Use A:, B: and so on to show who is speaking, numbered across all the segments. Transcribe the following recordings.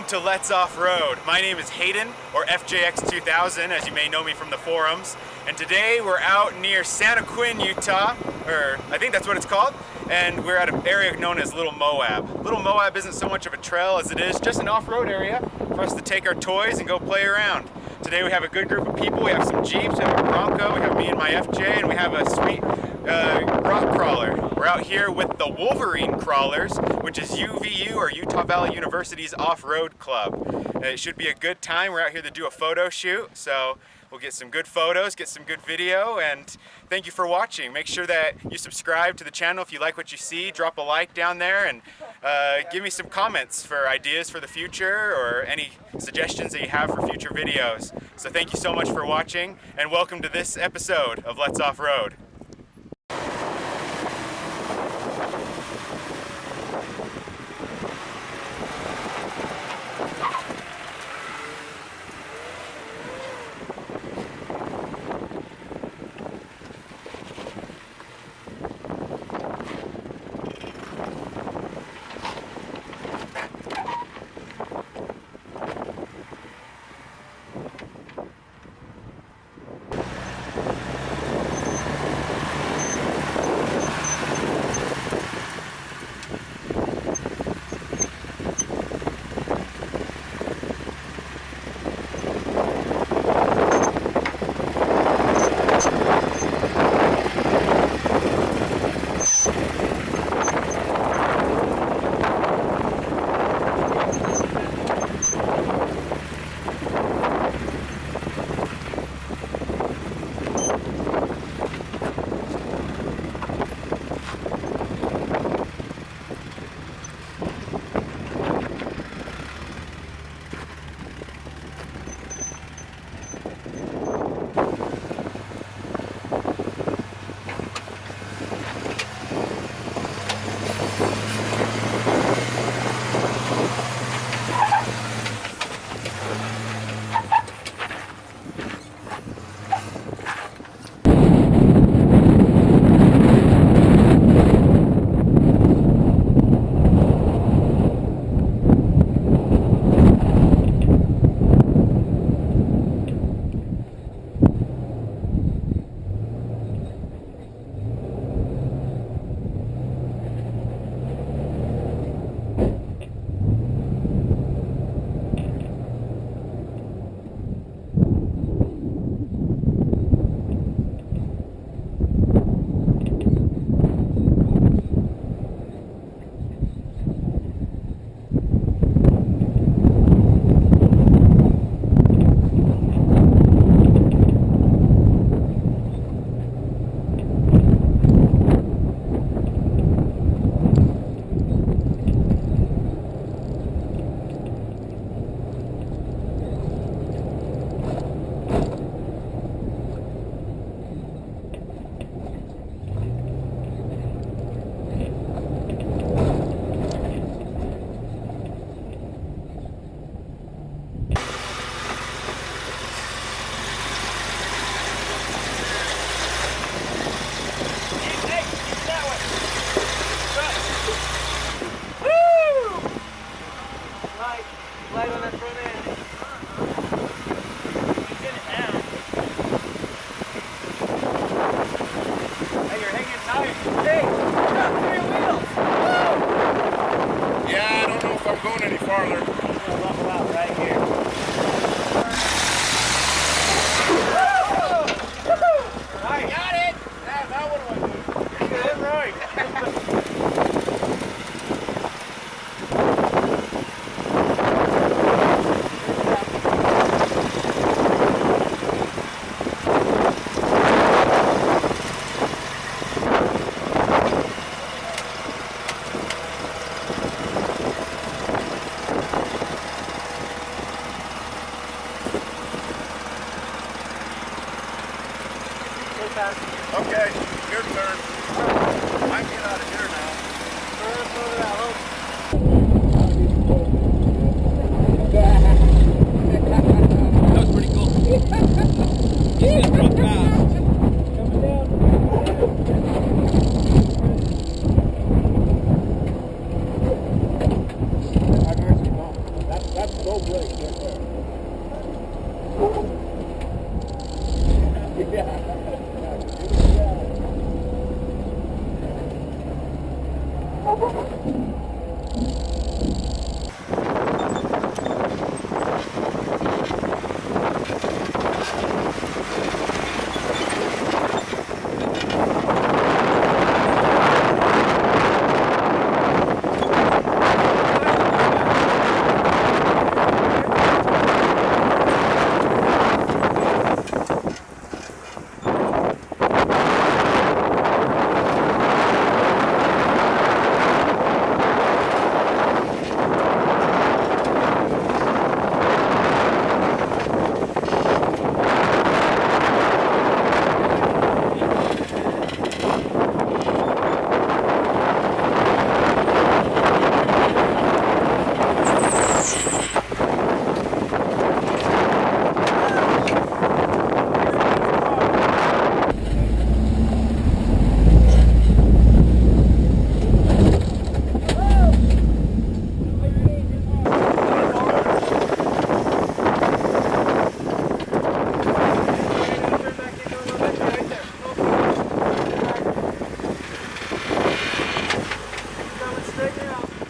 A: Welcome to Let's Off-Road. My name is Hayden, or FJX2000, as you may know me from the forums. And today we're out near Santa Quinn, Utah, or I think that's what it's called. And we're at an area known as Little Moab. Little Moab isn't so much of a trail as it is just an off-road area for us to take our toys and go play around. Today we have a good group of people. We have some Jeeps, we have a Bronco, we have me and my FJ, and we have a sweet rock crawler. We're out here with the Wolverine Crawlers, which is UVU, or Utah Valley University's off-road club. It should be a good time. We're out here to do a photo shoot, so we'll get some good photos, get some good video, and thank you for watching. Make sure that you subscribe to the channel if you like what you see. Drop a like down there, and give me some comments for ideas for the future or any suggestions that you have for future videos. So thank you so much for watching, and welcome to this episode of Let's Off-Road.
B: Light on that front end. Get it down. Hey, you're hanging tight. Hey, you got 3 wheels. Woo!
C: Yeah, I don't know if I'm going any farther.
B: I'm gonna level out right here. I got it. Now what do I do? You're good, right?
C: Okay, your turn. I can get out of here now.
D: That was pretty cool. He's gonna drop fast.
B: Coming down.
C: I've actually gone. That's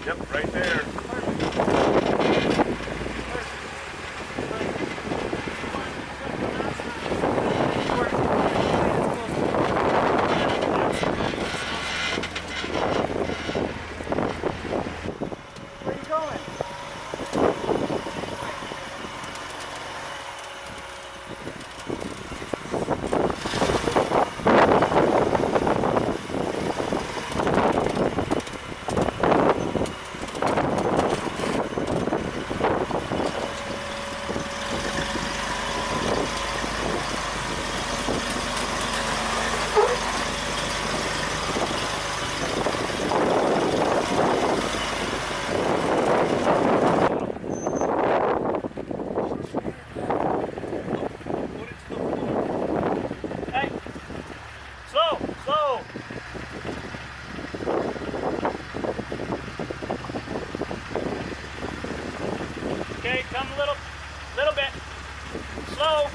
C: Yep, right there.
B: Where you going? Hey, slow, slow. Okay, come a little bit. Slow.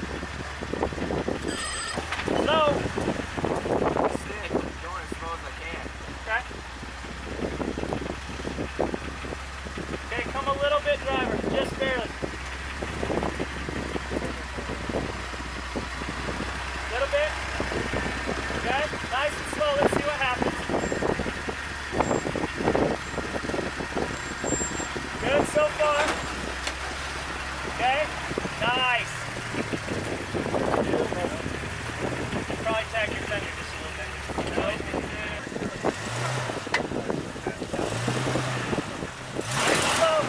B: Slow.
E: Going as slow as I can.
B: Okay. Okay, come a little bit, driver, just barely. Little bit. Okay, nice and slow. Let's see what happens. Good so far. Okay, nice. Probably tag your fender just a little bit. No? Slow.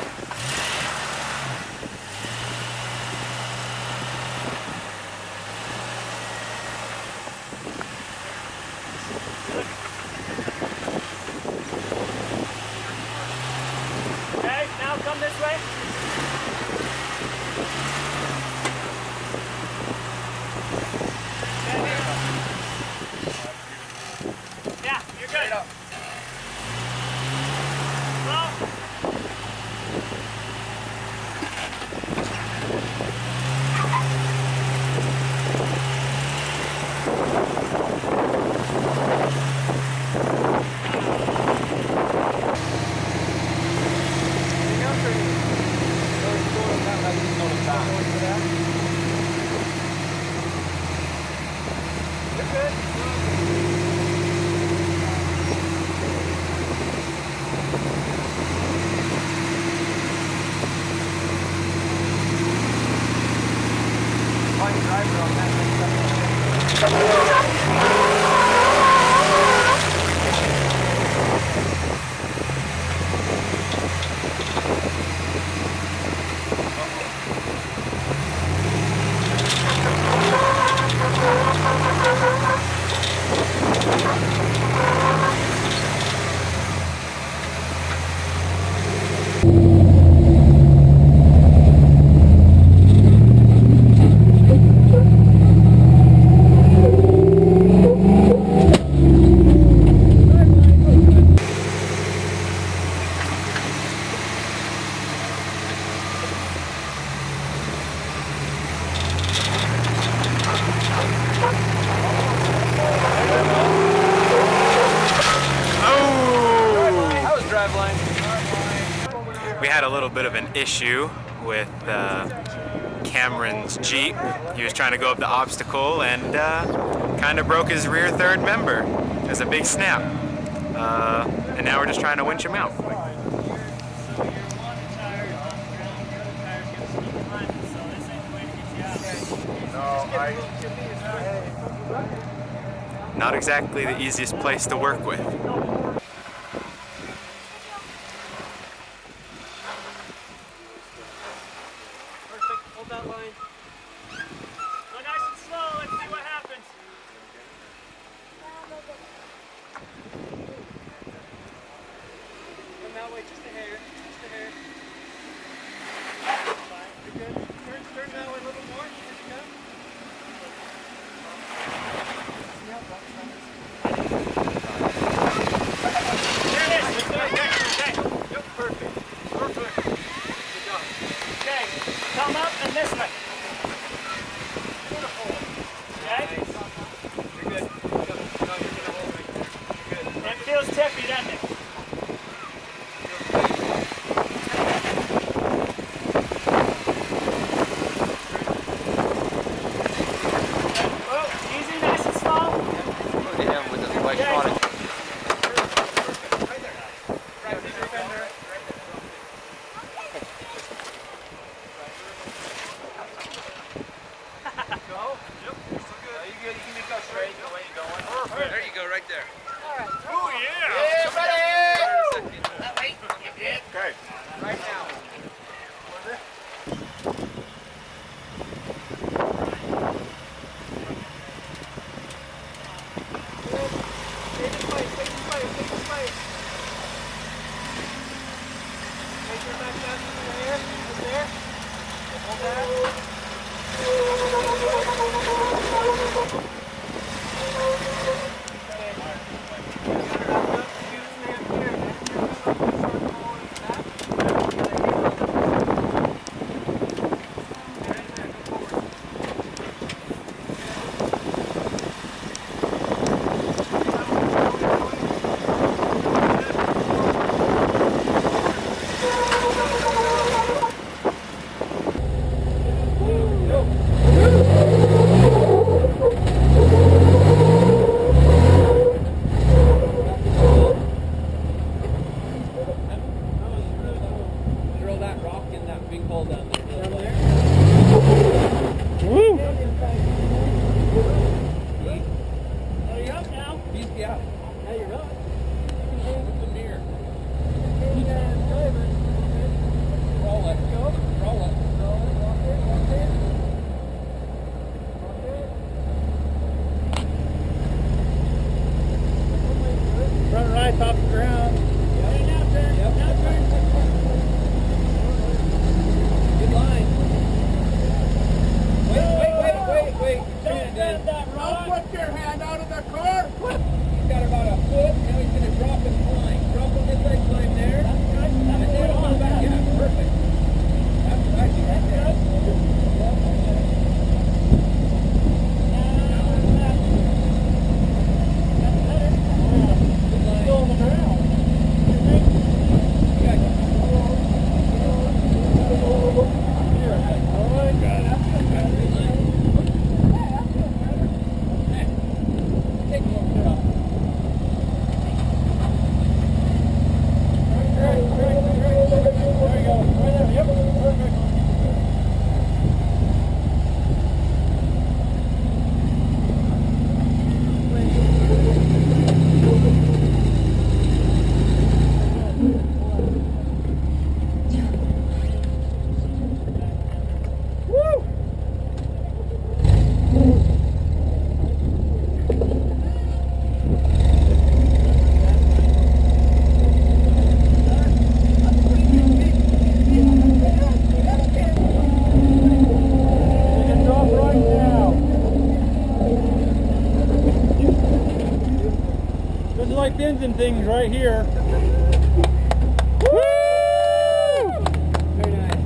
B: Okay, now come this way. Okay, here. Yeah, you're good. Slow.
A: bit of an issue with Cameron's Jeep. He was trying to go up the obstacle and kind of broke his rear third member. There's a big snap. And now we're just trying to winch him out. Not exactly the easiest place to work with.
B: Perfect. Hold that line. Go nice and slow. Let's see what happens. Come that way, just a hair. Just a hair. Fine. You're good. Turn that way a little more. Here you go. There it is. Okay. Yep, perfect. Perfect. Good job. Okay, come up and this way. Beautiful. Okay? You're good. No, you're gonna hold right there. You're good. It feels tippy, doesn't it? Oh, easy, nice and slow.
D: Look at him with his electronic. There you go, right there.
B: Oh, yeah.
C: Okay.
D: Right now. Drill that rock in that big hole down there.
B: Are you up now?
D: Yeah.
B: Now you're up.
D: With the mirror. Roll it. Roll it.
B: Run right off the ground. Hey, now turn.
D: Yep.
B: Now turn.
D: Good line. Wait.
B: Don't bend that rock.
C: Put your hand out of the car.
D: He's got about a foot. Now he's going to drop and climb. Drop on this leg climb there. And then on back. Yeah, perfect. That's right. That's right. Good line.
B: Still on the ground.
D: You got take a look.
B: Like bends and things right here. Woo! Very nice.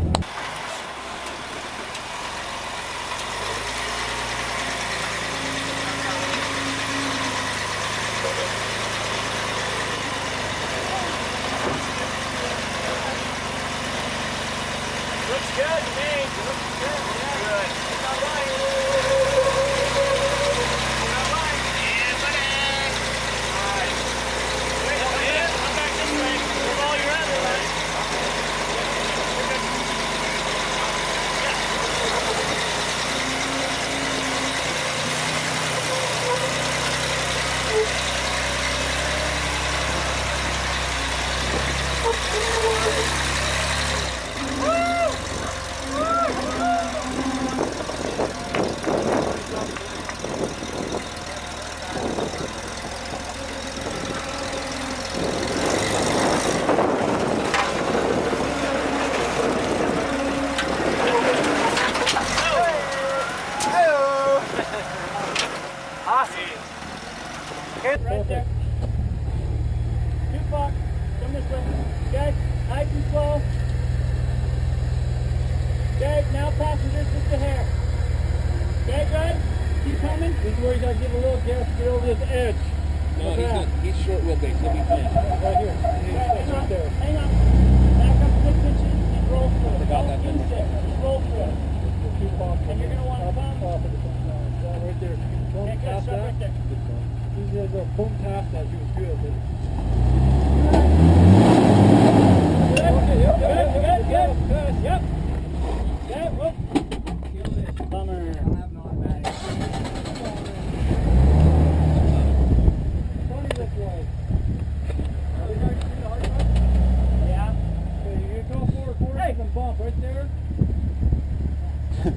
B: right there. Tupac, come this way. Okay, nice and slow. Okay, now passengers just a hair. Okay, good. Keep coming. This is where you gotta give a little gas to get over this edge.
D: No, he's short wheelbase. He'll be fine.
B: Right here. Hang on. Back up 6 inches and roll through it.
D: Forgot that
B: Don't
D: number.
B: use it. Just roll through it. And you're gonna want to come.
E: Right there. Boom
B: Okay, good.
E: past
B: Stop
E: that.
B: right there.
E: He's gonna go boom past that. He was good.
B: Good, good. Yep. Okay, whoop. Bummer.
E: Funny this way.
B: Yeah.
E: Okay, you go forward,
B: Hey.
E: and bump right there. So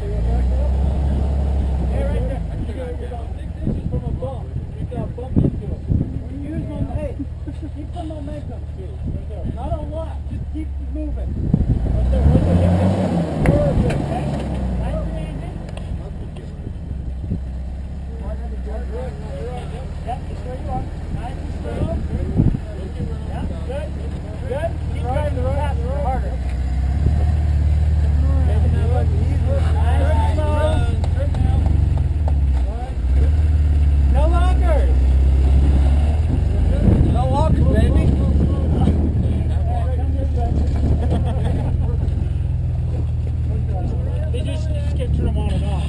E: you back up.
B: Hey, right there.
E: You're about 6 inches from a bump. You gotta bump into it.
B: Use momentum. Hey, keep the momentum.
E: Right there.
B: Not a lot. Just keep moving. Right there. Perfect. Okay. Nice and easy. Yep, just where you are. Nice and slow. Yep, good. Good. Keep driving the faster, harder.
E: Making that look easy.
B: Nice and slow. No longer.
E: No walking, baby.
B: They just get turn them on and off.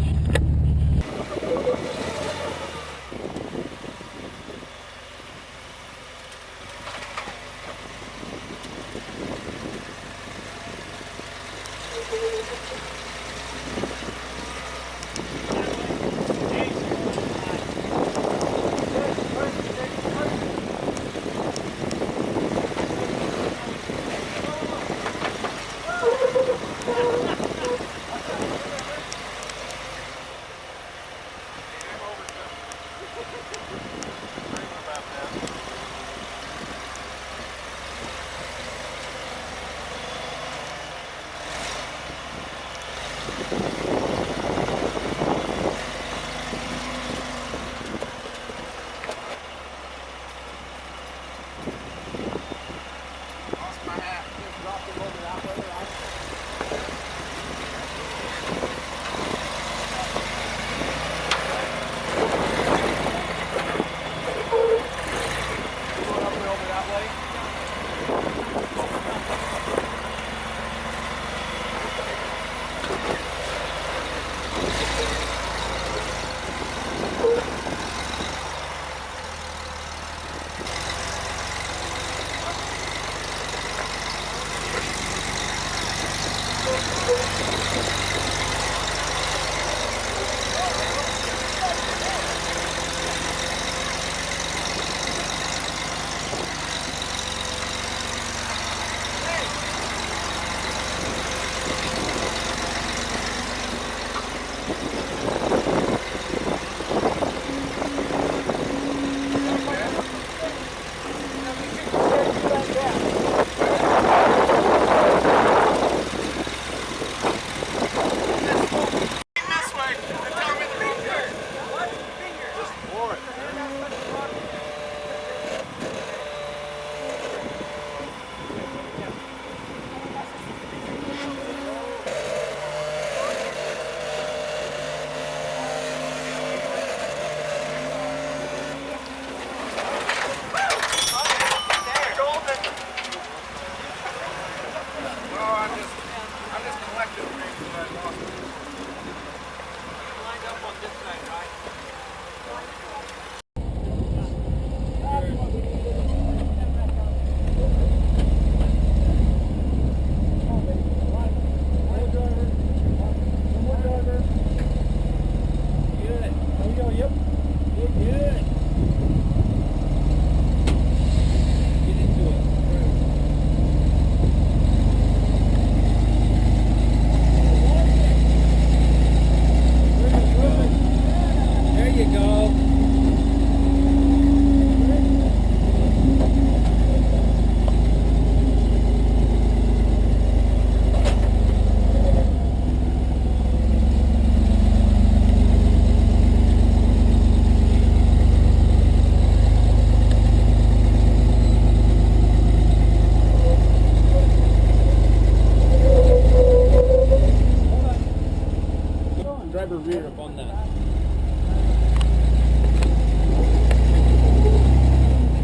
E: rear up on that.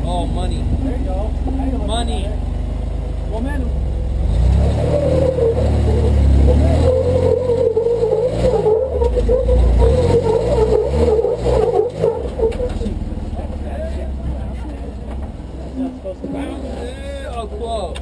E: Oh, money.
B: There you go.
E: Money.
B: Momentum. Not supposed to bounce.
E: Oh, close.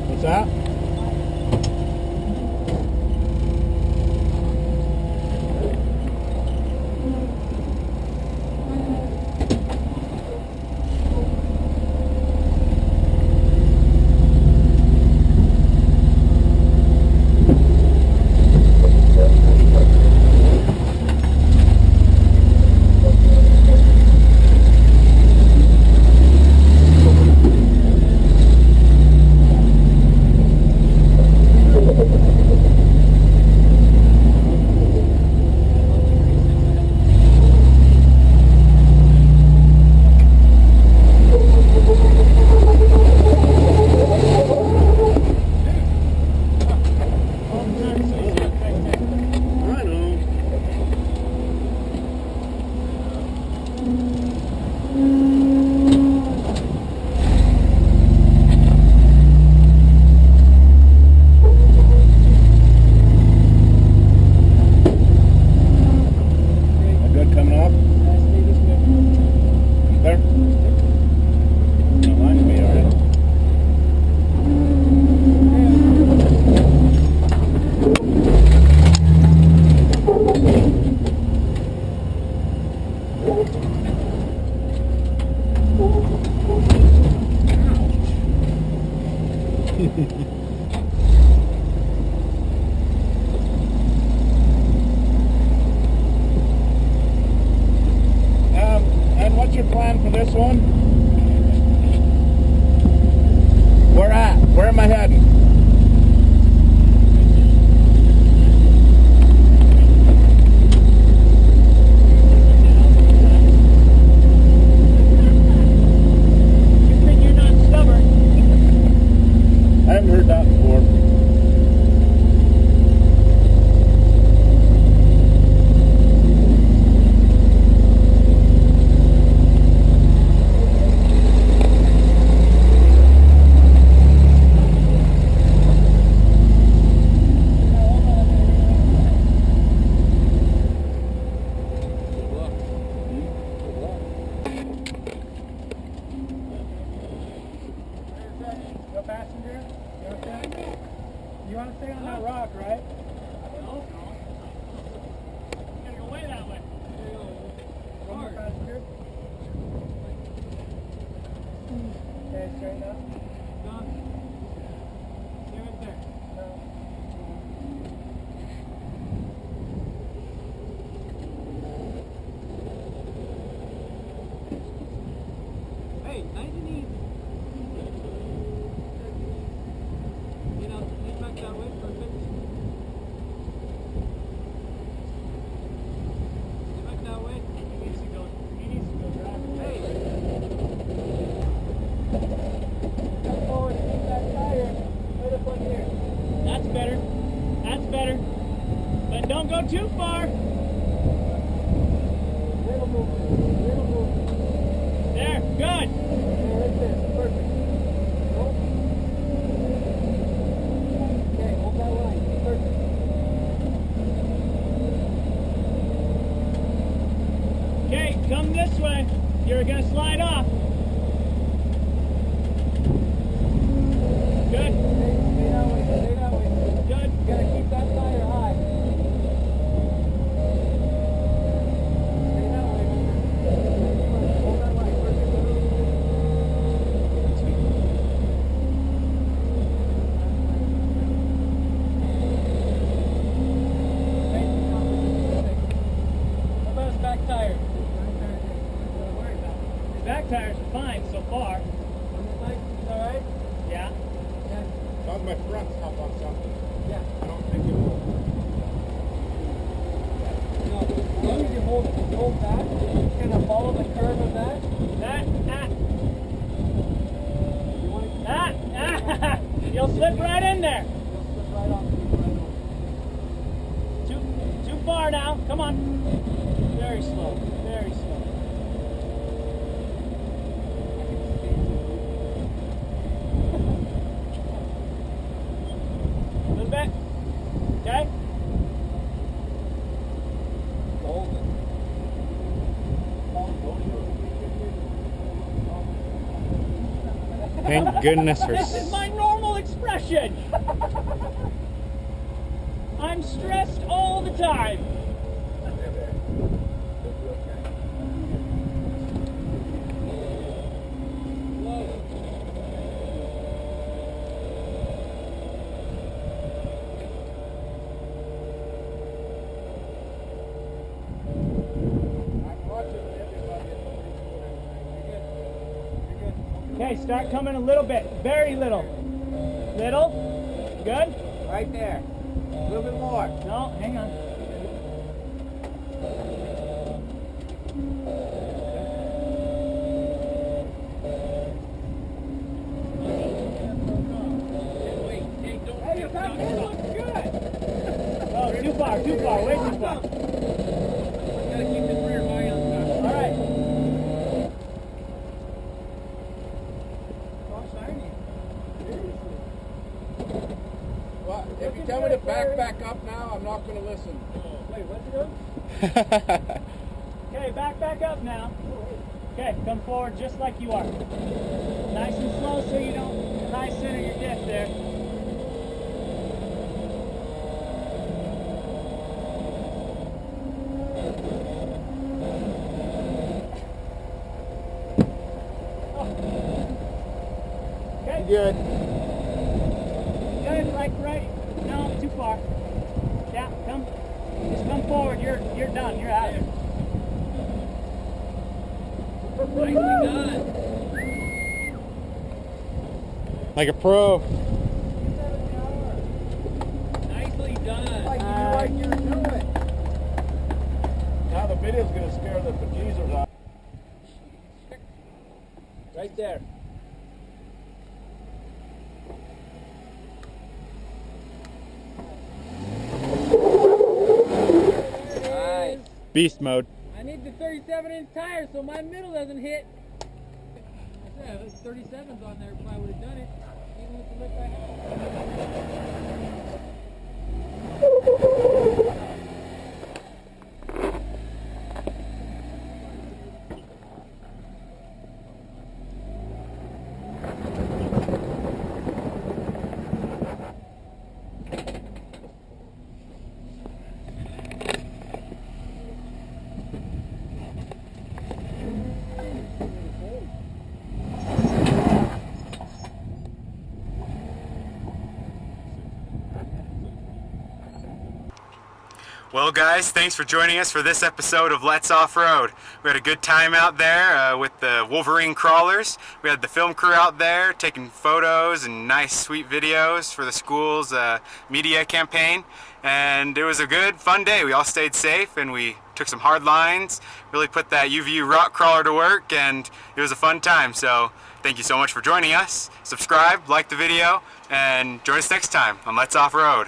C: What's that? Right on. That good coming up? There? No, mine will be alright. And what's your plan for this one? Where at? Where am I heading?
B: Good thing you're not stubborn.
C: I haven't heard that before.
B: Go passenger. You okay? You want to stay on that rock, right? No. Gotta go way that way. One more passenger. Okay, straighten up. Done. Stay right there. No.
E: Hey, nice and easy. You know, lean back that way, perfect. Lean back that way.
B: He needs to go drive.
E: Hey,
B: Come forward and keep that tire right up on here. That's better. That's better. But don't go too far. Little movement. Little movement. There. Good. Yeah, right there. Perfect. Nope. Okay, hold that line. Perfect. Okay, come this way. You're gonna slide off. Good. Stay that way. Stay that way. Good. You gotta keep that tire high. Stay that way. Hold that line. Perfect. Thank you.
E: hold that. Just kind of follow the curve of that. You want to
B: You'll slip right in there.
E: slip right off.
B: Too far now. Come on. Very slow. Very slow. A little bit. Okay.
E: Hold it.
A: Thank goodness for
B: This is my normal expression. I'm stressed all the time. Okay, start coming a little bit. Very little. Little. Good.
D: Right there. A little bit more.
B: No, hang on.
D: Hey, your back end looks good.
B: Oh, too far, way too far.
D: Gotta keep the rear high on top.
B: All right.
D: Well, if you tell me to back up now, I'm not going to listen.
E: Wait, what's it doing?
B: Okay, back up now. Okay, come forward just like you are. Nice and slow so you don't high center your diff there. Okay.
E: Good.
B: Good, like right. No, too far. Yeah, just come forward. You're done. You're out.
D: Nicely done.
A: like a pro.
D: Nicely done.
E: Like you knew what you were doing. Now the video's going to scare the bejesus off. Right there.
D: Nice.
A: Beast mode.
D: I need the 37-inch tire so my middle doesn't hit. Yeah, if it's 37's on there, probably would have done it. Even with the lip I have.
A: Well guys, thanks for joining us for this episode of Let's Off-Road. We had a good time out there with the Wolverine crawlers. We had the film crew out there taking photos and nice sweet videos for the school's media campaign. And it was a good, fun day. We all stayed safe and we took some hard lines, really put that UVU rock crawler to work, and it was a fun time. So thank you so much for joining us. Subscribe, like the video, and join us next time on Let's Off-Road.